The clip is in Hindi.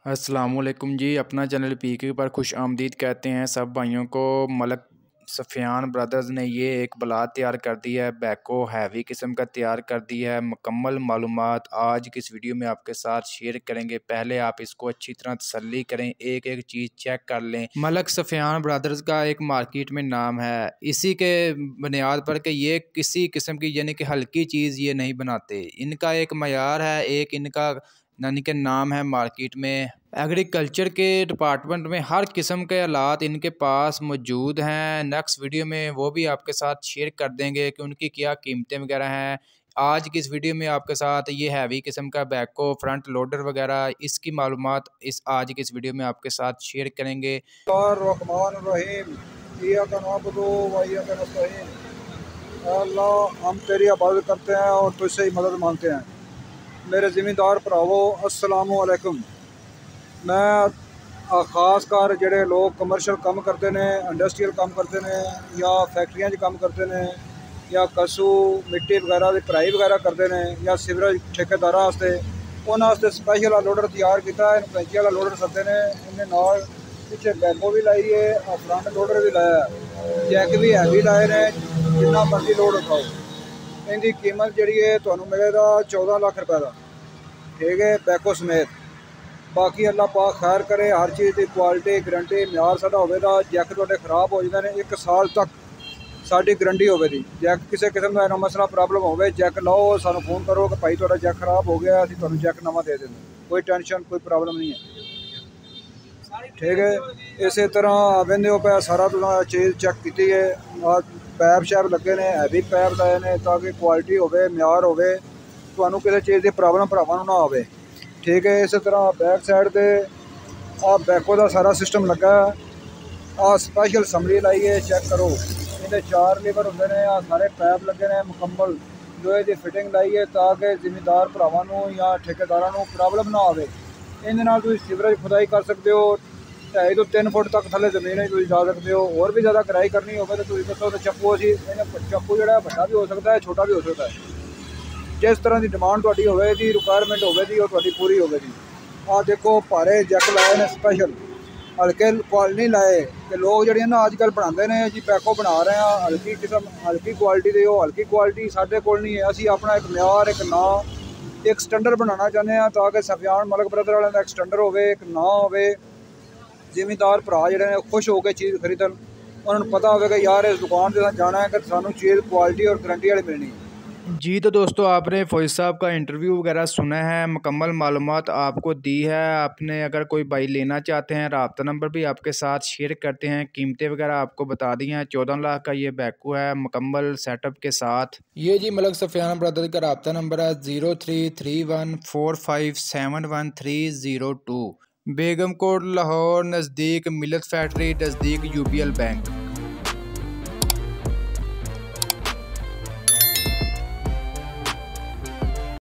अस्सलामुअलैकुम जी। अपना चैनल पीके पर खुश आमदीद कहते हैं सब भाइयों को। मलक सफ़ियान ब्रदर्स ने ये एक बलात तैयार कर दी है, बैको हैवी किस्म का तैयार कर दिया है। मुकम्मल मालूमात आज की इस वीडियो में आपके साथ शेयर करेंगे। पहले आप इसको अच्छी तरह तसल्ली करें, एक एक चीज़ चेक कर लें। मलक सफ़ियान ब्रदर्स का एक मार्केट में नाम है, इसी के बुनियाद पर कि ये किसी किस्म की यानी कि हल्की चीज़ ये नहीं बनाते। इनका एक मयार है, एक इनका यानी कि नाम है मार्केट में। एग्रीकल्चर के डिपार्टमेंट में हर किस्म के आलात इनके पास मौजूद हैं। नेक्स्ट वीडियो में वो भी आपके साथ शेयर कर देंगे कि उनकी क्या कीमतें वगैरह हैं। आज की इस वीडियो में आपके साथ ये हैवी किस्म का बैको फ्रंट लोडर वगैरह इसकी मालूमात इस आज की इस वीडियो में आपके साथ शेयर करेंगे। अल्लाह हम तेरी इबादत करते हैं और तुझसे ही मदद मांगते हैं। मेरे ज़िम्मेदार भरावो अस्सलामु अलैकुम। मैं खास कर ਜਿਹੜੇ लोग कमर्शियल काम करते हैं, इंडस्ट्रीयल काम करते हैं या फैक्ट्रियां काम करते हैं या कसू मिट्टी वगैरह की भराई वगैरह करते हैं या सीवरेज ठेकेदार वास्ते उन्होंने स्पैशल लोडर तैयार किया। इन पैंची वाला लोडर सदे ने इन्हें नाल पिछे बैको भी लाई है और फ्रंट लोडर भी लाया, जैक भी हैवी लाए ने, जितना मर्जी लोड उठाओ। इनकी कीमत जी है तो मिलेगा 14 लाख रुपए का, ठीक है, बैको समेत। बाकी अल्लाह पाक खैर करे, हर चीज़ की क्वालिटी गारंटी म्यार साडा होवेगा। जैक तुहाडे खराब हो जाते हैं 1 साल तक साडी गारंटी होवेगी। जैक किसी किस्म का मसला प्रॉब्लम हो, जैक लाओ सानू फोन करो कि भाई तुहाडा जैक खराब हो गया, असीं तुहानू जैक नवा दे देंगे, कोई टेंशन कोई प्रॉब्लम नहीं है, ठीक है। इस तरह वेंदे हो पे सारा तुहां चीज़ चेक की है। पैप शैप लगे ने, हैवी पैप लाए ने ताकि क्वालिटी होवे म्यार होवे, तुहानू किसी चीज़ की प्रॉब्लम भरावां ना आवे, ठीक है। इस तरह बैक साइड पे बैको का सारा सिस्टम लगा है। स्पैशल समरी लाई है, चेक करो। इन्हें 4 लीवर होंगे ने, सारे पैप लगे ने, मुकम्मल लोहे की फिटिंग लाई है ताकि जिमीदार भरावां नूं या ठेकेदारां नूं प्रॉब्लम ना आवे। इहदे नाल तुसीं सीवरेज खुदाई कर सकते हो, 2.5 तो 3 फुट तक थले जमीन जा सकते हो। और भी ज़्यादा कराई करनी हो तो तुसीं दसो तो चप्पू असीं चप्पू जिहड़ा वड्डा भी हो सकता है, छोटा भी हो सकता है। जिस तरह की डिमांड तुहाडी होवेगी, रिक्वायरमेंट होवेगी, वो तुहाडी पूरी होवेगी। देखो भारे जैक लाए ने स्पैशल, हल्के क्वालिटी नहीं लाए कि लोग जिहड़े ना अजकल बनाते हैं जी बैको बना रहे हैं हल्की किस्म हल्की क्वालिटी दे, हल्की क्वालिटी साढ़े कोल नहीं है। असी अपना एक म्यार एक नाम एक स्टैंडर्ड बनाना चाहते हैं ताकि सफियान मलक ब्रदर वालों का एक स्टैंडर्ड होवे, एक नाम होवे। जिमीदार भरा जिहड़े ने खुश होकर चीज़ खरीदन, उन्होंने पता होवे कि यार इस दुकान से जाना है कि सानू चीज़ क्वालिटी और गारंटी वाली मिलनी है। जी तो दोस्तों, आपने फौज साहब का इंटरव्यू वगैरह सुना है, मुकम्मल मालूमात आपको दी है। आपने अगर कोई बाई लेना चाहते हैं, राब्ता नंबर भी आपके साथ शेयर करते हैं, कीमतें वगैरह आपको बता दी हैं। 14 लाख का ये बैकू है मुकम्मल सेटअप के साथ। ये जी मलक सफ़ियान ब्रदर का राब्ता नंबर है 033145711302, बेगम कोट लाहौर, नज़दीक मिलत फैक्ट्री, नज़दीक UBL बैंक।